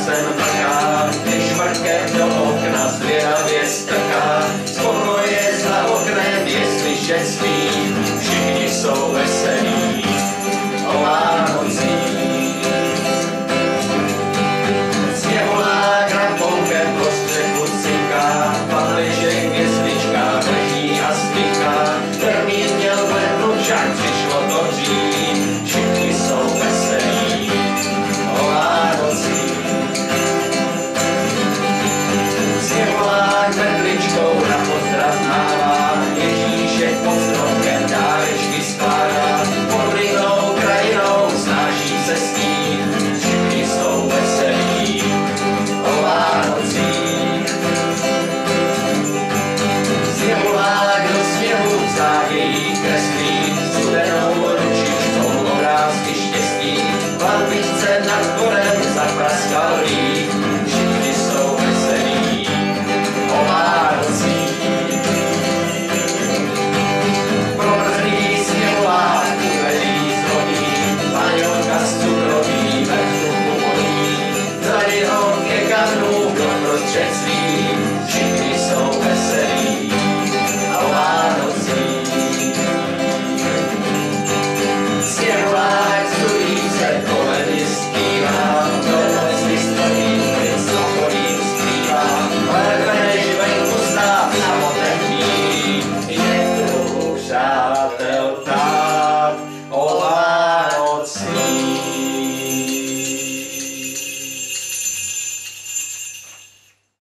sen mrká, když mrkev do okna zvědavě strká. Spokoj je za oknem, je slyšet zpív, všichni jsou veselí o Vánocích. Sněhulák rapoukem po střechu cinká, pan ležek v hvězdičkách leží a spíká. Termín měl v lednu, však přišlo to dřív.